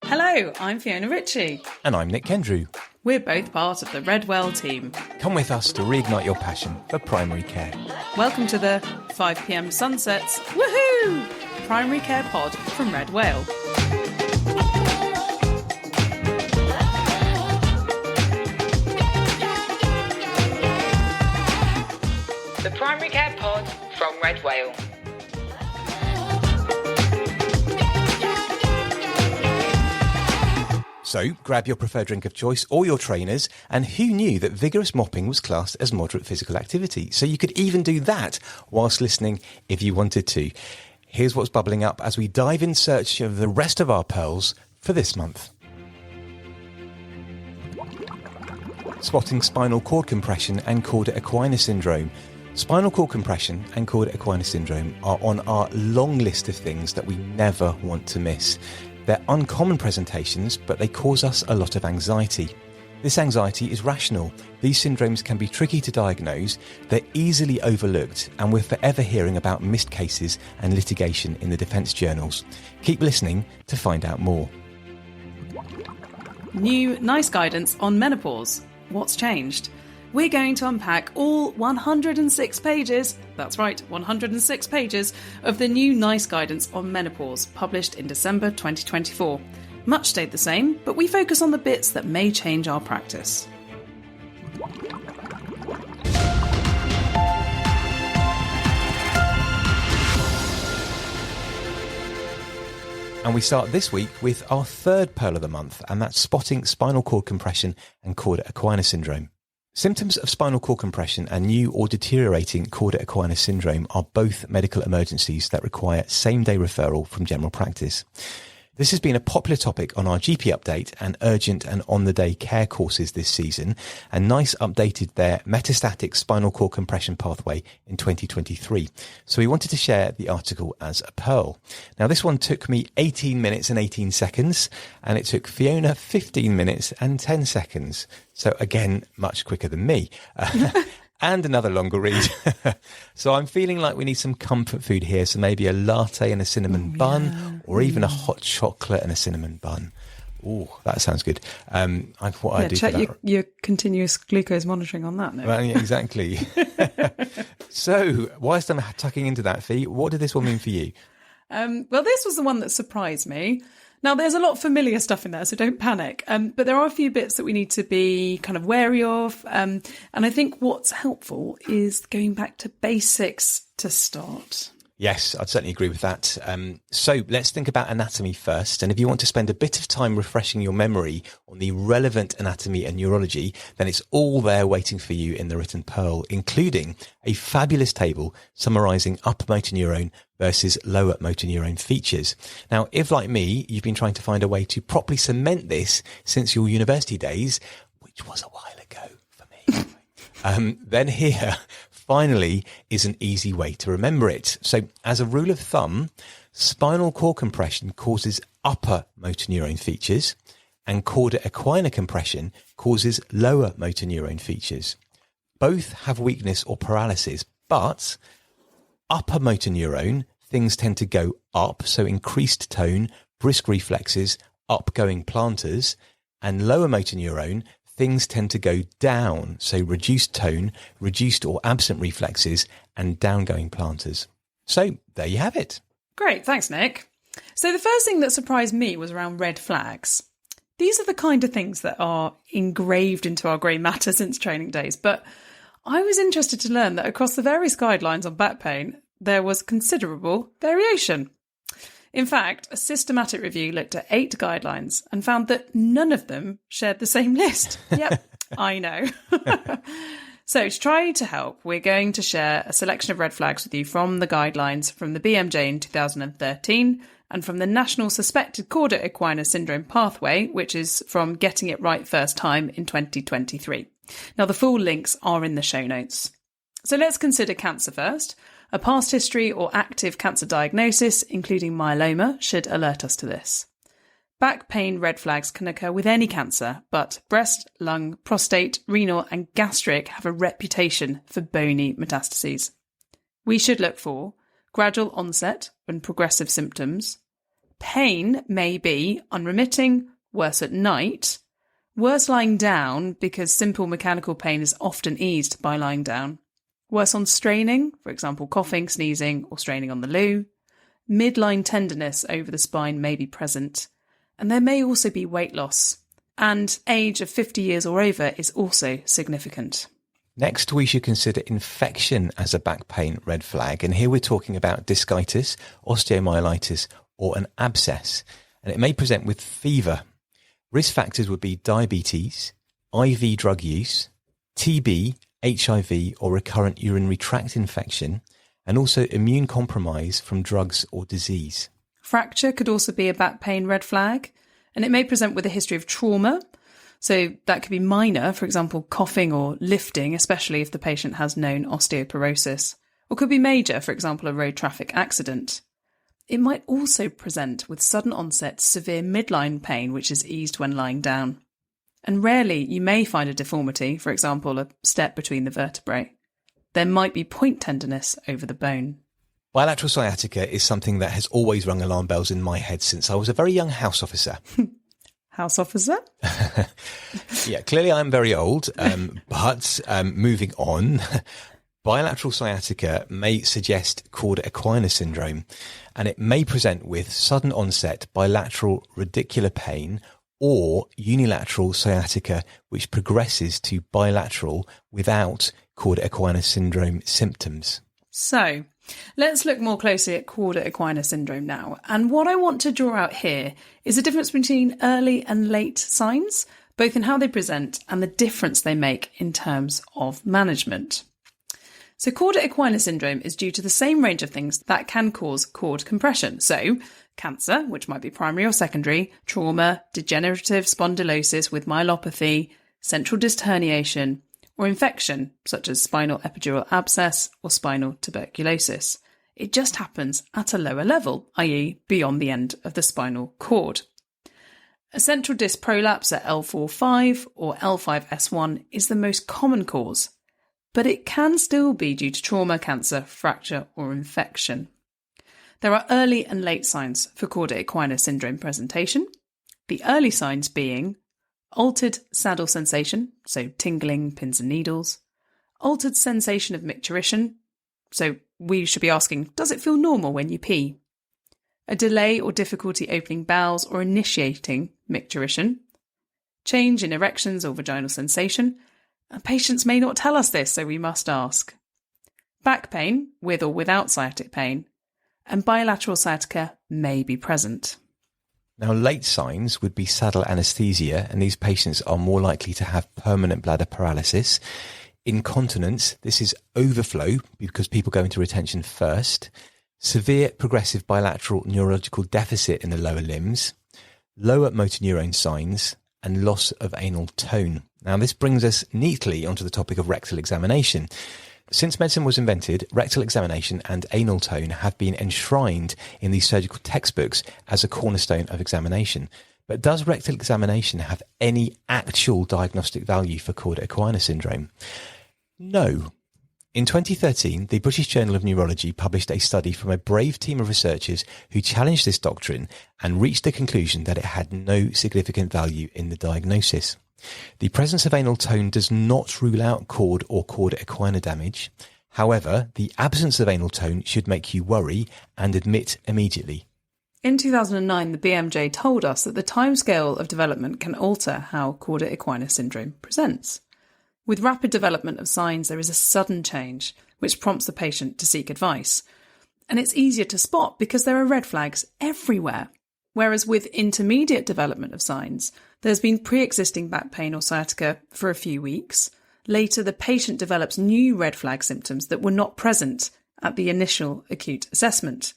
Hello, I'm Fiona Ritchie. And I'm Nik Kendrew. We're both part of the Redwell team. Come with us to reignite your passion for primary care. Welcome to the 5pm sunsets, woohoo! Primary care pod from Red Whale. The Primary Care Pod from Red Whale. So, grab your preferred drink of choice or your trainers, and who knew that vigorous mopping was classed as moderate physical activity? So you could even do that whilst listening if you wanted to. Here's what's bubbling up as we dive in search of the rest of our pearls for this month. Spotting spinal cord compression and cauda equina syndrome. Spinal cord compression and cauda equina syndrome are on our long list of things that we never want to miss. They're uncommon presentations, but they cause us a lot of anxiety. This anxiety is rational. These syndromes can be tricky to diagnose, they're easily overlooked, and we're forever hearing about missed cases and litigation in the defence journals. Keep listening to find out more. New NICE guidance on menopause. What's changed? We're going to unpack all 106 pages, that's right, 106 pages, of the new NICE guidance on menopause, published in December 2024. Much stayed the same, but we focus on the bits that may change our practice. And we start this week with our third pearl of the month, and that's spotting spinal cord compression and cauda equina syndrome. Symptoms of spinal cord compression and new or deteriorating cauda equina syndrome are both medical emergencies that require same-day referral from general practice. This has been a popular topic on our GP update and urgent and on-the-day care courses this season, and NICE updated their metastatic spinal cord compression pathway in 2023. So we wanted to share the article as a pearl. Now, this one took me 18 minutes and 18 seconds, and it took Fiona 15 minutes and 10 seconds. So again, much quicker than me. And another longer read. So I'm feeling like we need some comfort food here. So maybe a latte and a cinnamon bun, or even a hot chocolate and a cinnamon bun. Oh, that sounds good. Check your continuous glucose monitoring on that. No? Well, yeah, exactly. So whilst I'm tucking into that, Fee, what did this one mean for you? Well, this was the one that surprised me. Now, there's a lot of familiar stuff in there, so don't panic. But there are a few bits that we need to be kind of wary of. And I think what's helpful is going back to basics to start. Yes, I'd certainly agree with that. So let's think about anatomy first. And if you want to spend a bit of time refreshing your memory on the relevant anatomy and neurology, then it's all there waiting for you in the written pearl, including a fabulous table summarising upper motor neurone versus lower motor neurone features. Now, if like me, you've been trying to find a way to properly cement this since your university days, which was a while ago for me, then here finally is an easy way to remember it. So as a rule of thumb, spinal cord compression causes upper motor neurone features and cauda equina compression causes lower motor neurone features. Both have weakness or paralysis, but upper motor neurone, things tend to go up, so increased tone, brisk reflexes, upgoing planters, and lower motor neurone, things tend to go down, so reduced tone, reduced or absent reflexes, and downgoing planters. So there you have it. Great, thanks, Nick. So the first thing that surprised me was around red flags. These are the kind of things that are engraved into our grey matter since training days, but I was interested to learn that across the various guidelines on back pain, there was considerable variation. In fact, a systematic review looked at 8 guidelines and found that none of them shared the same list. Yep, I know. So to try to help, we're going to share a selection of red flags with you from the guidelines from the BMJ in 2013 and from the National Suspected Cauda Equina Syndrome Pathway, which is from Getting It Right First Time in 2023. Now, the full links are in the show notes. So let's consider cancer first. A past history or active cancer diagnosis, including myeloma, should alert us to this. Back pain red flags can occur with any cancer, but breast, lung, prostate, renal and gastric have a reputation for bony metastases. We should look for gradual onset and progressive symptoms, Pain may be unremitting, worse at night, worse lying down because simple mechanical pain is often eased by lying down, worse on straining, for example coughing, sneezing or straining on the loo, midline tenderness over the spine may be present, and there may also be weight loss, and age of 50 years or over is also significant. Next, we should consider infection as a back pain red flag, and here we're talking about discitis, osteomyelitis or an abscess, and it may present with fever. Risk factors would be diabetes, IV drug use, TB, HIV or recurrent urinary tract infection, and also immune compromise from drugs or disease. Fracture could also be a back pain red flag, and it may present with a history of trauma. So that could be minor, for example, coughing or lifting, especially if the patient has known osteoporosis, or could be major, for example, a road traffic accident. It might also present with sudden onset severe midline pain, which is eased when lying down. And rarely you may find a deformity, for example, a step between the vertebrae. There might be point tenderness over the bone. Bilateral sciatica is something that has always rung alarm bells in my head since I was a very young house officer. House officer? Yeah, clearly I'm very old, but moving on, bilateral sciatica may suggest cauda equina syndrome, and it may present with sudden onset bilateral radicular pain or unilateral sciatica, which progresses to bilateral without cauda equina syndrome symptoms. So, let's look more closely at cauda equina syndrome now. And what I want to draw out here is the difference between early and late signs, both in how they present and the difference they make in terms of management. So cauda equina syndrome is due to the same range of things that can cause cord compression. So cancer, which might be primary or secondary, trauma, degenerative spondylosis with myelopathy, central disc herniation, or infection, such as spinal epidural abscess or spinal tuberculosis. It just happens at a lower level, i.e. beyond the end of the spinal cord. A central disc prolapse at L4-5 or L5-S1 is the most common cause, but it can still be due to trauma, cancer, fracture or infection. There are early and late signs for cauda equina syndrome presentation, the early signs being altered saddle sensation, so tingling, pins and needles. Altered sensation of micturition, so we should be asking, does it feel normal when you pee? A delay or difficulty opening bowels or initiating micturition. Change in erections or vaginal sensation. And patients may not tell us this, so we must ask. Back pain, with or without sciatic pain. And bilateral sciatica may be present. Now, late signs would be saddle anesthesia, and these patients are more likely to have permanent bladder paralysis. Incontinence, this is overflow because people go into retention first. Severe progressive bilateral neurological deficit in the lower limbs. Lower motor neurone signs and loss of anal tone. Now, this brings us neatly onto the topic of rectal examination. Since medicine was invented, rectal examination and anal tone have been enshrined in these surgical textbooks as a cornerstone of examination. But does rectal examination have any actual diagnostic value for cauda equina syndrome? No. In 2013, the British Journal of Neurology published a study from a brave team of researchers who challenged this doctrine and reached the conclusion that it had no significant value in the diagnosis. The presence of anal tone does not rule out cord or cauda equina damage. However, the absence of anal tone should make you worry and admit immediately. In 2009, the BMJ told us that the timescale of development can alter how cauda equina syndrome presents. With rapid development of signs, there is a sudden change, which prompts the patient to seek advice. And it's easier to spot because there are red flags everywhere. Whereas with intermediate development of signs, there's been pre-existing back pain or sciatica for a few weeks. Later, the patient develops new red flag symptoms that were not present at the initial acute assessment.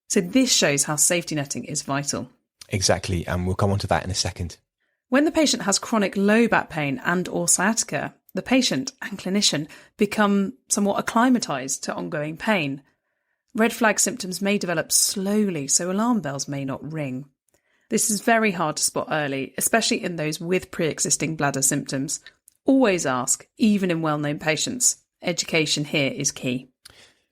So this shows how safety netting is vital. Exactly, and we'll come on to that in a second. When the patient has chronic low back pain and or sciatica, the patient and clinician become somewhat acclimatised to ongoing pain. Red flag symptoms may develop slowly, so alarm bells may not ring. This is very hard to spot early, especially in those with pre-existing bladder symptoms. Always ask, even in well-known patients. Education here is key.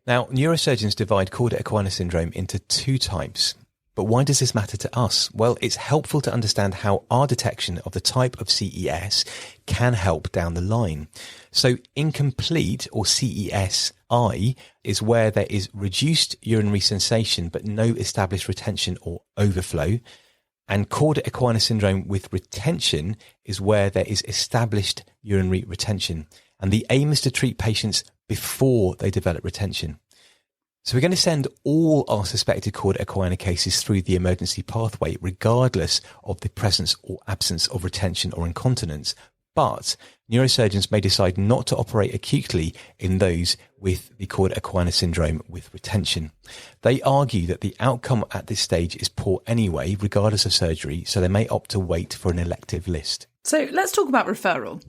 Now, neurosurgeons divide cauda equina syndrome into two types. But why does this matter to us? Well, it's helpful to understand how our detection of the type of CES can help down the line. So incomplete, or CESI, is where there is reduced urinary sensation but no established retention or overflow. And cauda equina syndrome with retention is where there is established urinary retention. And the aim is to treat patients before they develop retention. So we're going to send all our suspected cauda equina cases through the emergency pathway, regardless of the presence or absence of retention or incontinence. But neurosurgeons may decide not to operate acutely in those with the cauda equina syndrome with retention. They argue that the outcome at this stage is poor anyway, regardless of surgery, so they may opt to wait for an elective list. So let's talk about referral.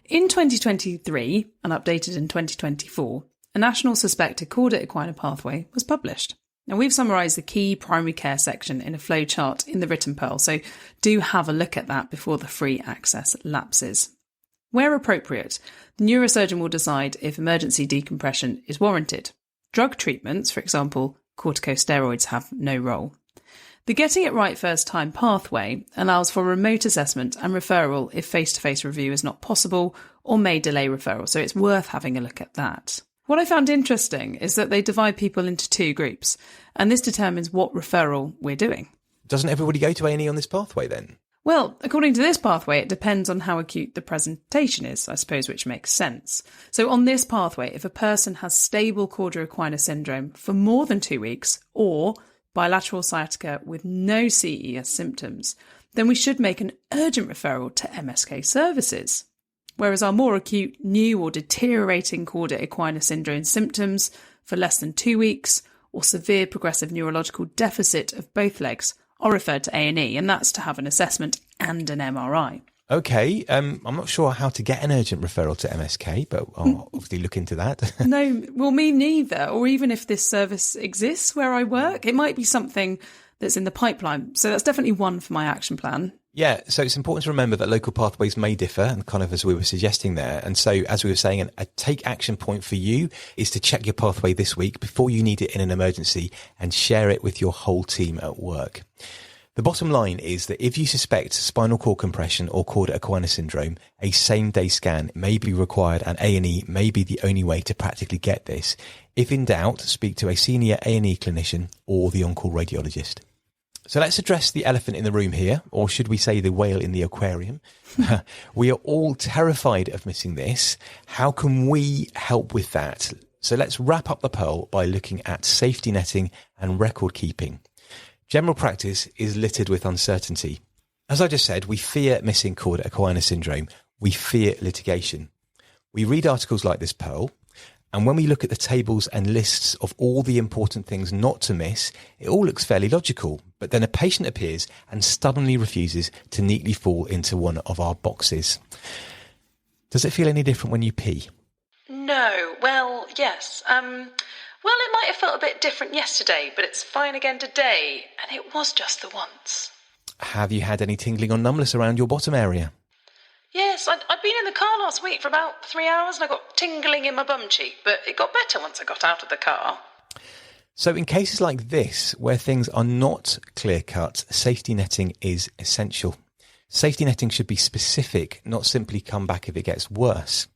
In 2023, and updated in 2024, a national suspected cauda equina pathway was published. Now, we've summarised the key primary care section in a flowchart in the written pearl, so do have a look at that before the free access lapses. Where appropriate, the neurosurgeon will decide if emergency decompression is warranted. Drug treatments, for example, corticosteroids, have no role. The Getting It Right First Time pathway allows for remote assessment and referral if face-to-face review is not possible or may delay referral, so it's worth having a look at that. What I found interesting is that they divide people into two groups, and this determines what referral we're doing. Doesn't everybody go to A&E on this pathway then? Well, according to this pathway, it depends on how acute the presentation is, I suppose, which makes sense. So on this pathway, if a person has stable cauda equina syndrome for more than 2 weeks or bilateral sciatica with no CES symptoms, then we should make an urgent referral to MSK services. Whereas our more acute, new or deteriorating cauda equina syndrome symptoms for less than 2 weeks or severe progressive neurological deficit of both legs are referred to A&E, and that's to have an assessment and an MRI. Okay, I'm not sure how to get an urgent referral to MSK, but I'll obviously look into that. No, well, me neither. Or even if this service exists where I work, it might be something that's in the pipeline. So that's definitely one for my action plan. Yeah, so it's important to remember that local pathways may differ, and kind of as we were suggesting there. And so, as we were saying, a take action point for you is to check your pathway this week before you need it in an emergency and share it with your whole team at work. The bottom line is that if you suspect spinal cord compression or cauda equina syndrome, a same-day scan may be required, and A&E may be the only way to practically get this. If in doubt, speak to a senior A&E clinician or the on-call radiologist. So let's address the elephant in the room here, or should we say the whale in the aquarium? We are all terrified of missing this. How can we help with that? So let's wrap up the pearl by looking at safety netting and record keeping. General practice is littered with uncertainty. As I just said, we fear missing cauda equina syndrome. We fear litigation. We read articles like this pearl, and when we look at the tables and lists of all the important things not to miss, it all looks fairly logical. But then a patient appears and stubbornly refuses to neatly fall into one of our boxes. Does it feel any different when you pee? No, well, yes. Well, it might have felt a bit different yesterday, but it's fine again today, and it was just the once. Have you had any tingling or numbness around your bottom area? Yes, I'd been in the car last week for about 3 hours and I got tingling in my bum cheek, but it got better once I got out of the car. So in cases like this, where things are not clear-cut, safety netting is essential. Safety netting should be specific, not simply come back if it gets worse.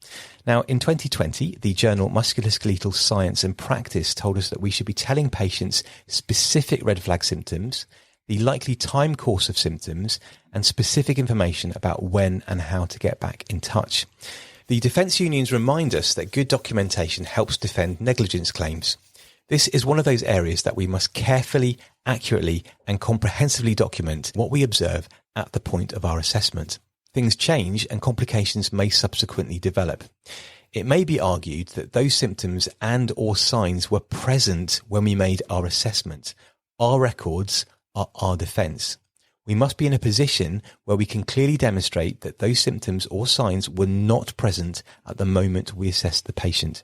Now, in 2020, the journal Musculoskeletal Science and Practice told us that we should be telling patients specific red flag symptoms, the likely time course of symptoms, and specific information about when and how to get back in touch. The defence unions remind us that good documentation helps defend negligence claims. This is one of those areas that we must carefully, accurately, and comprehensively document what we observe at the point of our assessment. Things change and complications may subsequently develop. It may be argued that those symptoms and or signs were present when we made our assessment. Our records are our defence. We must be in a position where we can clearly demonstrate that those symptoms or signs were not present at the moment we assessed the patient.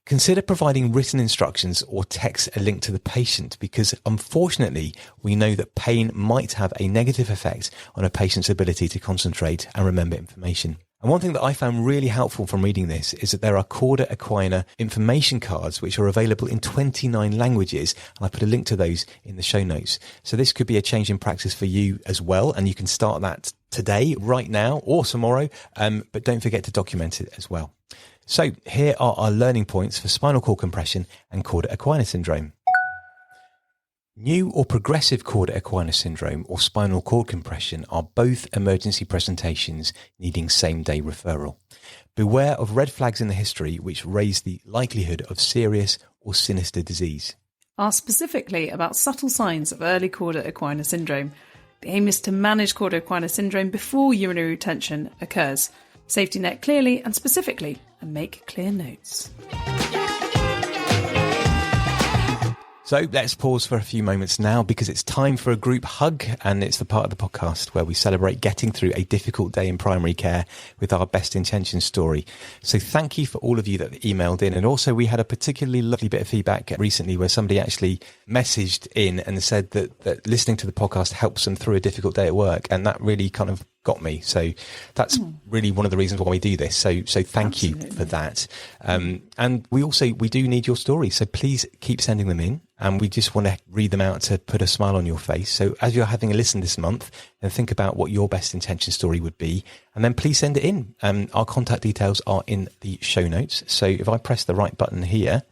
Consider providing written instructions or text a link to the patient, because unfortunately we know that pain might have a negative effect on a patient's ability to concentrate and remember information. And one thing that I found really helpful from reading this is that there are cauda equina information cards, which are available in 29 languages. And I put a link to those in the show notes. So this could be a change in practice for you as well. And you can start that today, right now, or tomorrow. But don't forget to document it as well. So here are our learning points for spinal cord compression and cauda equina syndrome. New or progressive cauda equina syndrome or spinal cord compression are both emergency presentations needing same-day referral. Beware of red flags in the history which raise the likelihood of serious or sinister disease. Ask specifically about subtle signs of early cauda equina syndrome. The aim is to manage cauda equina syndrome before urinary retention occurs. Safety net clearly and specifically, and make clear notes. So let's pause for a few moments now because it's time for a group hug, and it's the part of the podcast where we celebrate getting through a difficult day in primary care with our best intentions story. So thank you for all of you that emailed in. And also we had a particularly lovely bit of feedback recently where somebody actually messaged in and said that listening to the podcast helps them through a difficult day at work. And that really kind of got me. So that's really one of the reasons why we do this. So thank you for that. And we do need your stories. So please keep sending them in. And we just want to read them out to put a smile on your face. So as you're having a listen this month, then think about what your best intention story would be. And then please send it in. Our contact details are in the show notes. So if I press the right button here,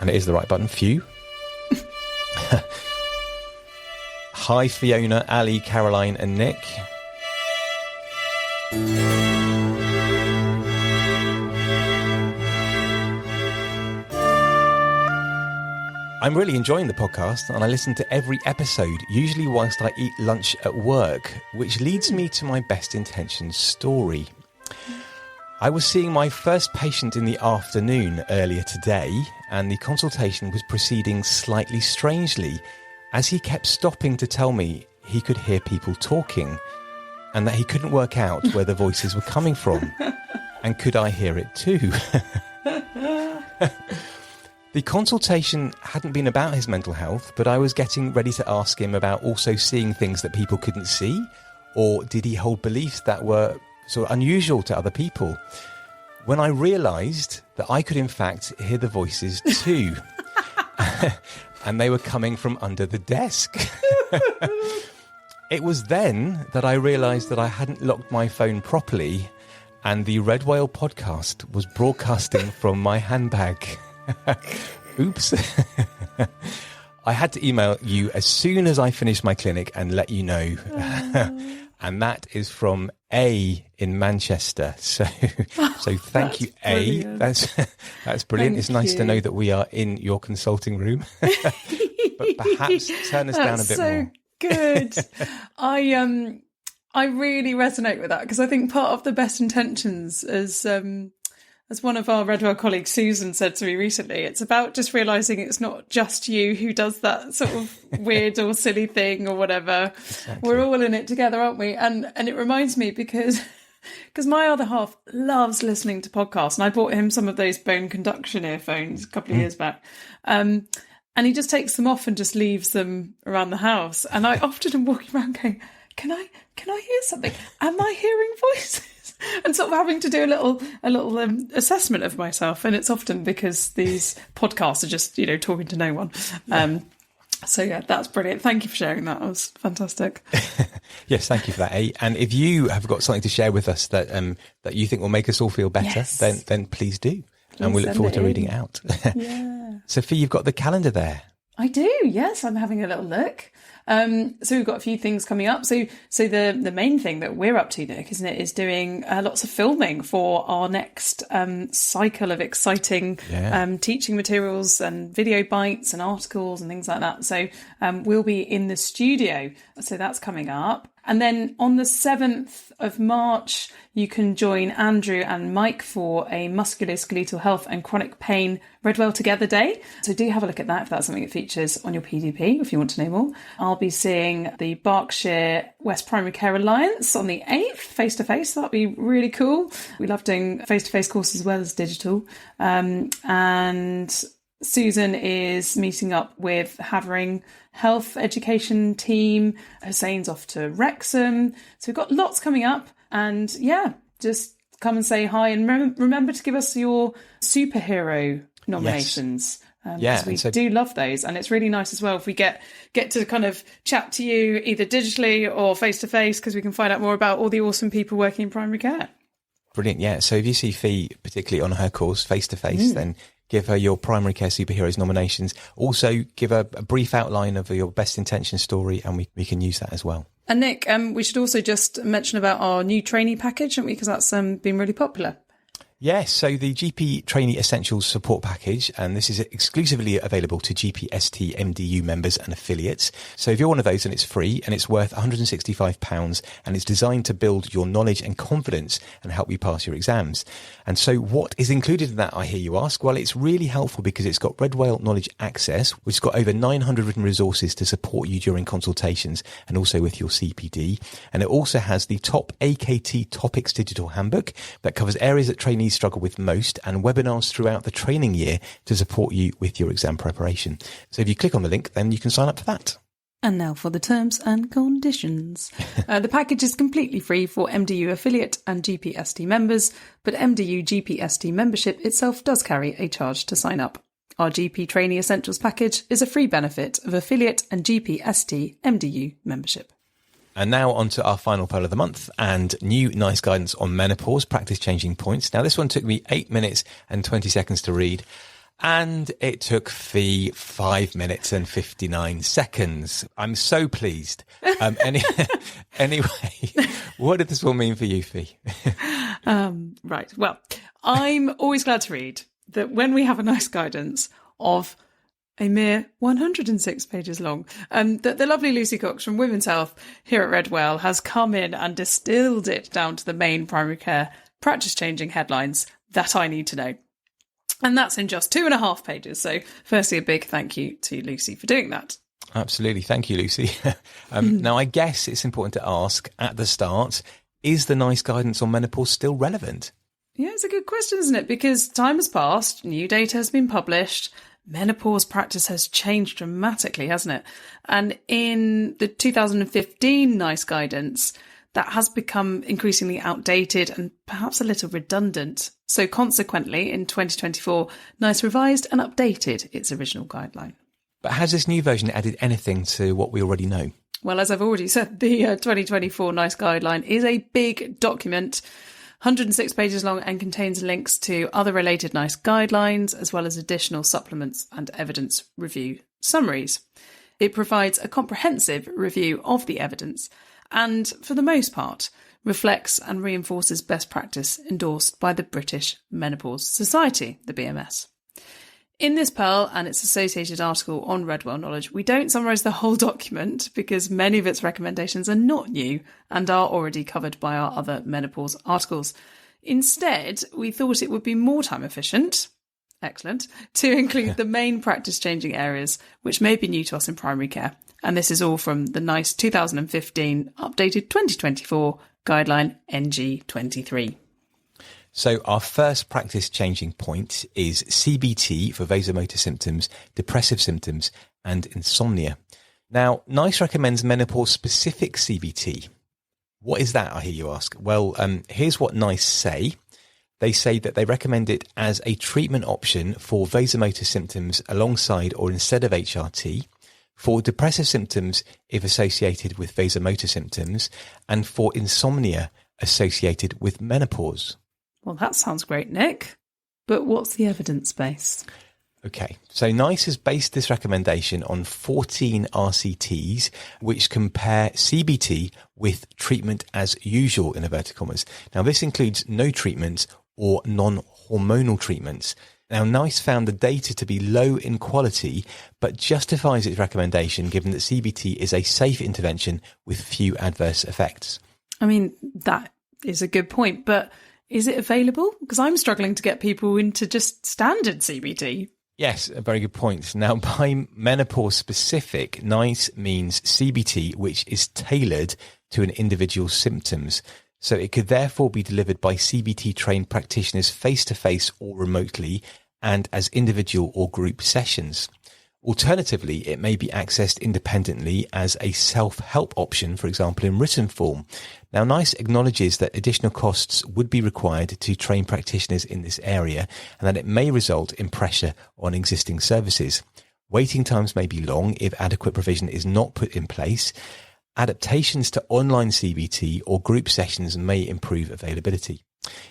and it is the right button, phew. Hi, Fiona, Ali, Caroline and Nick. I'm really enjoying the podcast and I listen to every episode, usually whilst I eat lunch at work, which leads me to my best intentions story. I was seeing my first patient in the afternoon earlier today, and the consultation was proceeding slightly strangely, as he kept stopping to tell me he could hear people talking and that he couldn't work out where the voices were coming from. And could I hear it too? The consultation hadn't been about his mental health, but I was getting ready to ask him about also seeing things that people couldn't see, or did he hold beliefs that were sort of unusual to other people? When I realised that I could in fact hear the voices too. And they were coming from under the desk. It was then that I realised that I hadn't locked my phone properly and the Red Whale podcast was broadcasting from my handbag. Oops. I had to email you as soon as I finished my clinic and let you know. And that is from A in Manchester. So thank you, A. That's brilliant. It's nice to know that we are in your consulting room. But perhaps turn us down a bit more. Good. I really resonate with that because I think part of the best intentions as one of our Redwell colleagues, Susan, said to me recently, it's about just realising it's not just you who does that sort of weird or silly thing or whatever. Exactly. We're all in it together, aren't we? And it reminds me because my other half loves listening to podcasts, and I bought him some of those bone conduction earphones a couple of years back. And he just takes them off and just leaves them around the house. And I often am walking around going, can I hear something? Am I hearing voices? And sort of having to do a little assessment of myself. And it's often because these podcasts are just, talking to no one. So yeah, that's brilliant. Thank you for sharing that. That was fantastic. Yes, thank you for that, A. And if you have got something to share with us that you think will make us all feel better, yes, then please do. And we look forward to reading it out. Yeah. Sophie, you've got the calendar there. I do, yes. I'm having a little look. So we've got a few things coming up. So the main thing that we're up to, Nick, isn't it, is doing lots of filming for our next cycle of exciting teaching materials and video bites and articles and things like that. So we'll be in the studio. So that's coming up. And then on the 7th of March, you can join Andrew and Mike for a musculoskeletal health and chronic pain Redwell Together Day. So do have a look at that if that's something that features on your PDP, if you want to know more. I'll be seeing the Berkshire West Primary Care Alliance on the 8th, face-to-face. That'll be really cool. We love doing face-to-face courses as well as digital. And Susan is meeting up with Havering Health Education team. Hussein's off to Wrexham. So we've got lots coming up. And yeah, just come and say hi. And remember to give us your superhero nominations. Yes. Because we do love those. And it's really nice as well if we get to kind of chat to you either digitally or face-to-face, because we can find out more about all the awesome people working in primary care. Brilliant. Yeah. So if you see Fee, particularly on her course, face-to-face, then give her your primary care superheroes nominations. Also, give her a brief outline of your best intention story, and we can use that as well. And Nick, we should also just mention about our new trainee package, shouldn't we? Because that's been really popular. Yes, so the GP Trainee Essentials Support Package, and this is exclusively available to GPST MDU members and affiliates. So if you're one of those, then it's free and it's worth £165, and it's designed to build your knowledge and confidence and help you pass your exams. And so what is included in that, I hear you ask? Well, it's really helpful because it's got Red Whale Knowledge Access, which has got over 900 written resources to support you during consultations and also with your CPD. And it also has the Top AKT Topics Digital Handbook that covers areas that trainees struggle with most, and webinars throughout the training year to support you with your exam preparation. So if you click on the link, then you can sign up for that. And now for the terms and conditions. The package is completely free for MDU affiliate and GPST members, but MDU GPST membership itself does carry a charge to sign up. Our GP Trainee Essentials package is a free benefit of affiliate and GPST MDU membership. And now on to our final poll of the month and new nice guidance on menopause, practice changing points. Now, this one took me 8 minutes and 20 seconds to read, and it took Fee 5 minutes and 59 seconds. I'm so pleased. Anyway, what did this one mean for you, Fee? Right. Well, I'm always glad to read that when we have a nice guidance of a mere 106 pages long, that the lovely Lucy Cox from Women's Health here at Red Whale has come in and distilled it down to the main primary care practice-changing headlines that I need to know. And that's in just 2.5 pages. So firstly, a big thank you to Lucy for doing that. Absolutely. Thank you, Lucy. Now, I guess it's important to ask at the start, is the nice guidance on menopause still relevant? Yeah, it's a good question, isn't it? Because time has passed, new data has been published, menopause practice has changed dramatically, hasn't it? And in the 2015 NICE guidance, that has become increasingly outdated and perhaps a little redundant. So consequently, in 2024, NICE revised and updated its original guideline. But has this new version added anything to what we already know? Well, as I've already said, the 2024 NICE guideline is a big document, 106 pages long, and contains links to other related NICE guidelines, as well as additional supplements and evidence review summaries. It provides a comprehensive review of the evidence and, for the most part, reflects and reinforces best practice endorsed by the British Menopause Society, the BMS. In this Pearl and its associated article on Red Whale Knowledge, we don't summarise the whole document because many of its recommendations are not new and are already covered by our other menopause articles. Instead, we thought it would be more time efficient, excellent, to include the main practice-changing areas which may be new to us in primary care. And this is all from the NICE 2015 updated 2024 guideline NG23. So our first practice changing point is CBT for vasomotor symptoms, depressive symptoms, and insomnia. Now, NICE recommends menopause specific CBT. What is that, I hear you ask? Well, here's what NICE say. They say that they recommend it as a treatment option for vasomotor symptoms alongside or instead of HRT, for depressive symptoms if associated with vasomotor symptoms, and for insomnia associated with menopause. Well, that sounds great, Nick. But what's the evidence base? Okay, so NICE has based this recommendation on 14 RCTs, which compare CBT with treatment as usual, in inverted commas. Now, this includes no treatment or non-hormonal treatments. Now, NICE found the data to be low in quality, but justifies its recommendation given that CBT is a safe intervention with few adverse effects. I mean, that is a good point, but is it available? Because I'm struggling to get people into just standard CBT. Yes, a very good point. Now, by menopause specific, NICE means CBT, which is tailored to an individual's symptoms. So it could therefore be delivered by CBT trained practitioners face-to-face or remotely, and as individual or group sessions. Alternatively, it may be accessed independently as a self-help option, for example, in written form. Now, NICE acknowledges that additional costs would be required to train practitioners in this area and that it may result in pressure on existing services. Waiting times may be long if adequate provision is not put in place. Adaptations to online CBT or group sessions may improve availability.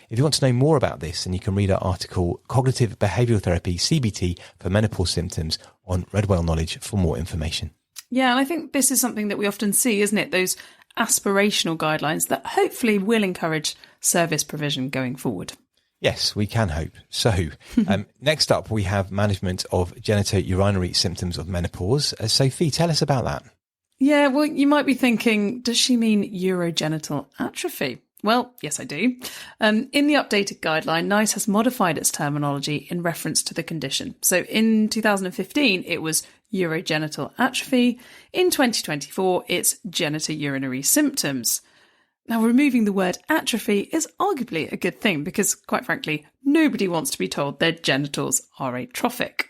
If you want to know more about this, then you can read our article, Cognitive Behavioural Therapy, CBT for Menopause Symptoms, on Redwell Knowledge for more information. Yeah, and I think this is something that we often see, isn't it? Those aspirational guidelines that hopefully will encourage service provision going forward. Yes, we can hope. So next up, we have management of genitourinary symptoms of menopause. Sophie, tell us about that. Yeah, well, you might be thinking, does she mean urogenital atrophy? Well, yes, I do. In the updated guideline, NICE has modified its terminology in reference to the condition. So in 2015, it was urogenital atrophy. In 2024, it's genitourinary symptoms. Now, removing the word atrophy is arguably a good thing because, quite frankly, nobody wants to be told their genitals are atrophic.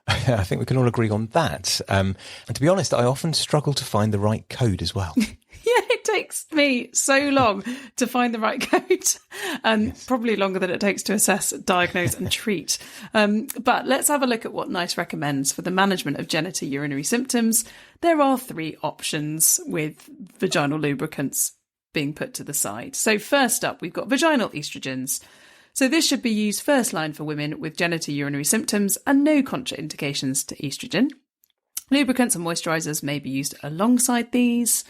I think we can all agree on that. And to be honest, I often struggle to find the right code as well. Yeah, it takes me so long to find the right code, yes. Probably longer than it takes to assess, diagnose and treat. But let's have a look at what NICE recommends for the management of genitourinary symptoms. There are 3 options with vaginal lubricants being put to the side. So first up, we've got vaginal estrogens. So this should be used first line for women with genitourinary symptoms and no contraindications to estrogen. Lubricants and moisturisers may be used alongside these.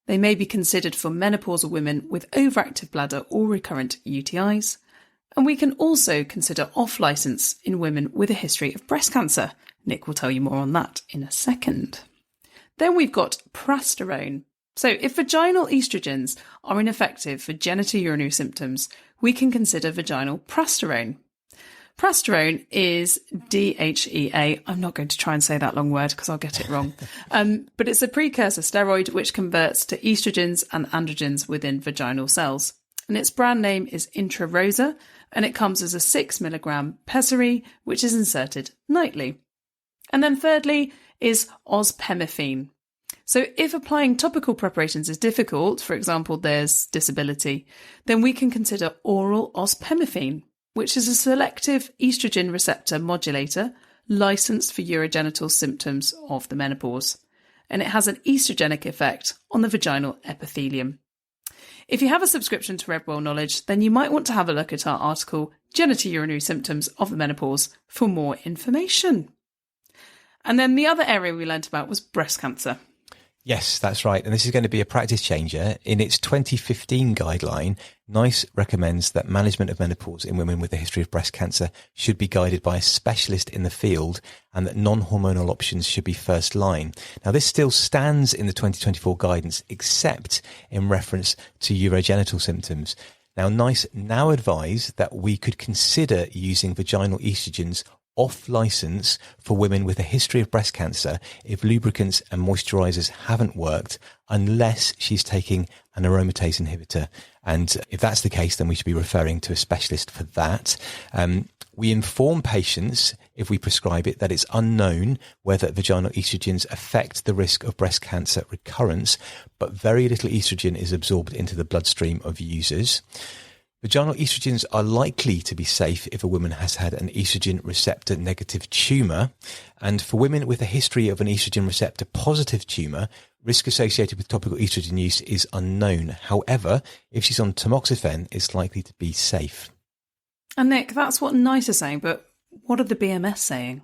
They may be considered for menopausal women with overactive bladder or recurrent UTIs. And we can also consider off-licence in women with a history of breast cancer. Nik will tell you more on that in a second. Then we've got prasterone. So if vaginal estrogens are ineffective for genitourinary symptoms, we can consider vaginal prasterone. Prasterone is DHEA. I'm not going to try and say that long word because I'll get it wrong. But it's a precursor steroid which converts to estrogens and androgens within vaginal cells. And its brand name is Intrarosa, and it comes as a 6 milligram pessary, which is inserted nightly. And then thirdly is ospemifene. So if applying topical preparations is difficult, for example, there's disability, then we can consider oral ospemifene, which is a selective estrogen receptor modulator licensed for urogenital symptoms of the menopause. And it has an estrogenic effect on the vaginal epithelium. If you have a subscription to Redwell Knowledge, then you might want to have a look at our article, Genitourinary Symptoms of the Menopause, for more information. And then the other area we learnt about was breast cancer. Yes, that's right. And this is going to be a practice changer. In its 2015 guideline, NICE recommends that management of menopause in women with a history of breast cancer should be guided by a specialist in the field and that non-hormonal options should be first line. Now, this still stands in the 2024 guidance, except in reference to urogenital symptoms. Now, NICE now advise that we could consider using vaginal estrogens off license for women with a history of breast cancer if lubricants and moisturizers haven't worked, unless she's taking an aromatase inhibitor. And if that's the case, then we should be referring to a specialist for that. We inform patients, if we prescribe it, that it's unknown whether vaginal estrogens affect the risk of breast cancer recurrence, but very little estrogen is absorbed into the bloodstream of users. Vaginal estrogens are likely to be safe if a woman has had an estrogen receptor negative tumour. And for women with a history of an estrogen receptor positive tumour, risk associated with topical estrogen use is unknown. However, if she's on tamoxifen, it's likely to be safe. And Nik, that's what NICE is saying, but what are the BMS saying?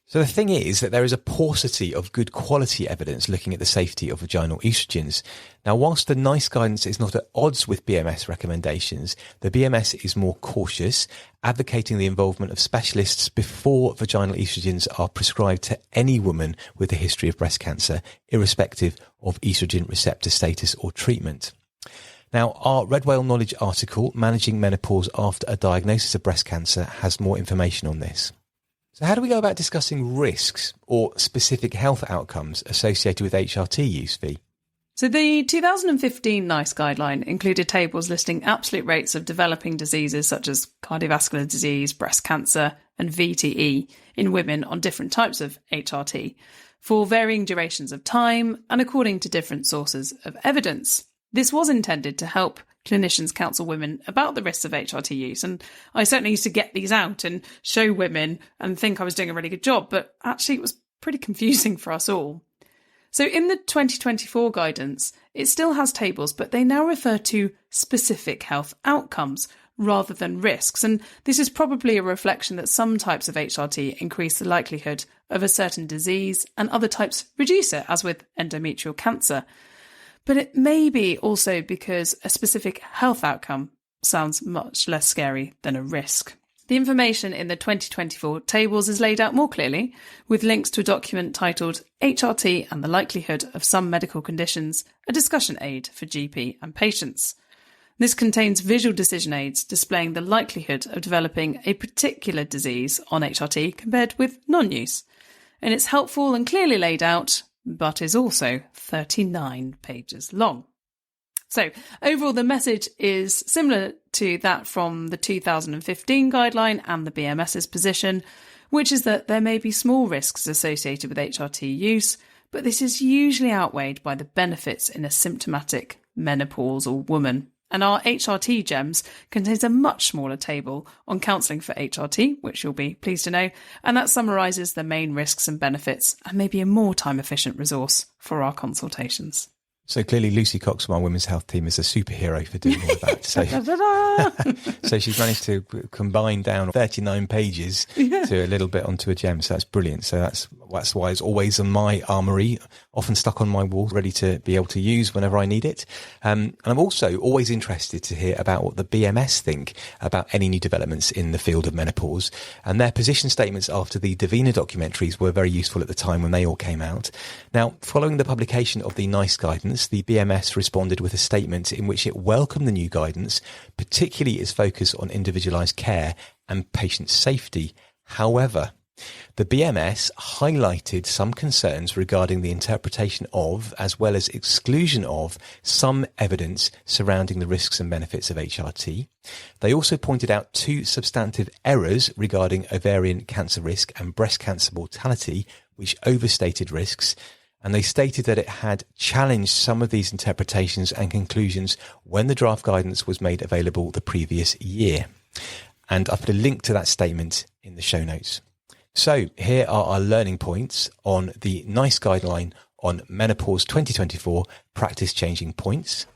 So the thing is that there is a paucity of good quality evidence looking at the safety of vaginal estrogens. Now, whilst the NICE guidance is not at odds with BMS recommendations, the BMS is more cautious, advocating the involvement of specialists before vaginal estrogens are prescribed to any woman with a history of breast cancer, irrespective of estrogen receptor status or treatment. Now, our Redwell Knowledge article, Managing Menopause After a Diagnosis of Breast Cancer, has more information on this. So how do we go about discussing risks or specific health outcomes associated with HRT use, Fee? So the 2015 NICE guideline included tables listing absolute rates of developing diseases such as cardiovascular disease, breast cancer, and VTE in women on different types of HRT for varying durations of time and according to different sources of evidence. This was intended to help clinicians counsel women about the risks of HRT use, and I certainly used to get these out and show women and think I was doing a really good job, but actually it was pretty confusing for us all. So in the 2024 guidance, it still has tables, but they now refer to specific health outcomes rather than risks. And this is probably a reflection that some types of HRT increase the likelihood of a certain disease and other types reduce it, as with endometrial cancer. But it may be also because a specific health outcome sounds much less scary than a risk. The information in the 2024 tables is laid out more clearly, with links to a document titled HRT and the Likelihood of Some Medical Conditions, a discussion aid for GP and patients. This contains visual decision aids displaying the likelihood of developing a particular disease on HRT compared with non-use. And it's helpful and clearly laid out, but is also 39 pages long. So overall, the message is similar to that from the 2015 guideline and the BMS's position, which is that there may be small risks associated with HRT use, but this is usually outweighed by the benefits in a symptomatic menopausal woman. And our HRT Gems contains a much smaller table on counselling for HRT, which you'll be pleased to know, and that summarises the main risks and benefits and maybe a more time-efficient resource for our consultations. So clearly Lucy Cox from our women's health team is a superhero for doing all of that. So she's managed to combine down 39 pages to a little bit onto a gem. So that's brilliant. So that's why it's always in my armoury, often stuck on my wall, ready to be able to use whenever I need it. And I'm also always interested to hear about what the BMS think about any new developments in the field of menopause. And their position statements after the Davina documentaries were very useful at the time when they all came out. Now, following the publication of the NICE guidance, the BMS responded with a statement in which it welcomed the new guidance, particularly its focus on individualised care and patient safety. However, the BMS highlighted some concerns regarding the interpretation of, as well as exclusion of, some evidence surrounding the risks and benefits of HRT. They also pointed out two substantive errors regarding ovarian cancer risk and breast cancer mortality, which overstated risks. And they stated that it had challenged some of these interpretations and conclusions when the draft guidance was made available the previous year. And I've put a link to that statement in the show notes. So here are our learning points on the NICE guideline on menopause 2024 practice changing points.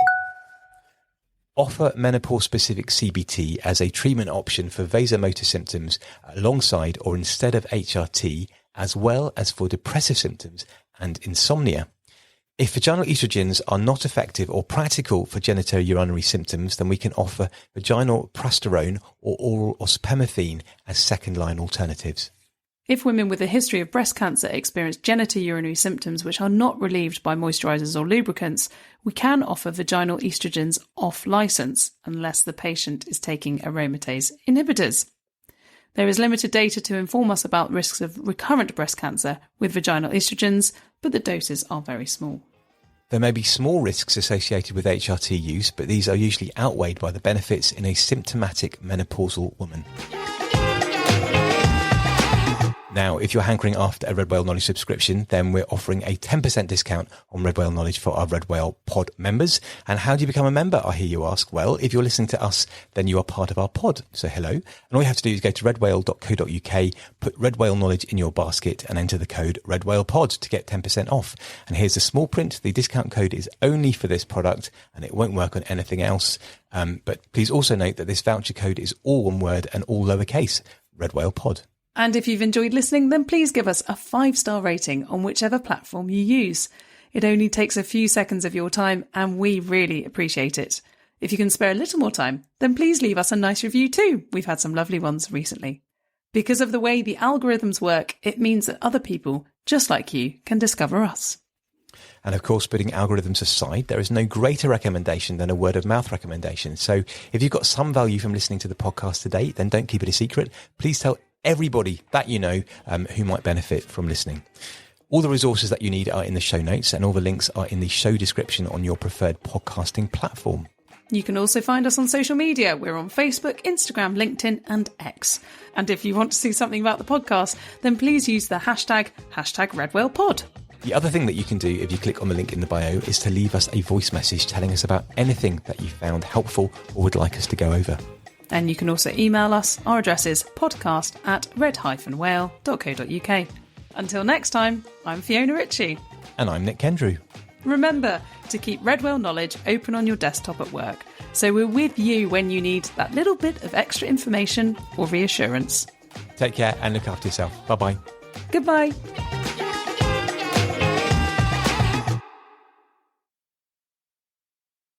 Offer menopause-specific CBT as a treatment option for vasomotor symptoms alongside or instead of HRT, as well as for depressive symptoms and insomnia. If vaginal estrogens are not effective or practical for genitourinary symptoms, then we can offer vaginal progesterone or oral ospemifene as second-line alternatives. If women with a history of breast cancer experience genitourinary symptoms which are not relieved by moisturisers or lubricants, we can offer vaginal estrogens off-licence unless the patient is taking aromatase inhibitors. There is limited data to inform us about risks of recurrent breast cancer with vaginal estrogens, but the doses are very small. There may be small risks associated with HRT use, but these are usually outweighed by the benefits in a symptomatic menopausal woman. Now, if you're hankering after a Red Whale Knowledge subscription, then we're offering a 10% discount on Red Whale Knowledge for our Red Whale pod members. And how do you become a member, I hear you ask? Well, if you're listening to us, then you are part of our pod. So hello. And all you have to do is go to redwhale.co.uk, put Red Whale Knowledge in your basket and enter the code RedWhalePod to get 10% off. And here's the small print. The discount code is only for this product and it won't work on anything else. But please also note that this voucher code is all one word and all lowercase, RedWhalePod. And if you've enjoyed listening, then please give us a 5-star rating on whichever platform you use. It only takes a few seconds of your time and we really appreciate it. If you can spare a little more time, then please leave us a nice review too. We've had some lovely ones recently. Because of the way the algorithms work, it means that other people, just like you, can discover us. And of course, putting algorithms aside, there is no greater recommendation than a word of mouth recommendation. So if you've got some value from listening to the podcast today, then don't keep it a secret. Please tell everybody that you know who might benefit from listening. All the resources that you need are in the show notes and all the links are in the show description on your preferred podcasting platform. You can also find us on social media. We're on Facebook, Instagram, LinkedIn and X. And if you want to see something about the podcast, then please use the hashtag #RedWhalePod. The other thing that you can do if you click on the link in the bio is to leave us a voice message telling us about anything that you found helpful or would like us to go over. And you can also email us. Our address is podcast@red-whale.co.uk. Until next time, I'm Fiona Ritchie. And I'm Nik Kendrew. Remember to keep Red Whale knowledge open on your desktop at work, so we're with you when you need that little bit of extra information or reassurance. Take care and look after yourself. Bye-bye. Goodbye.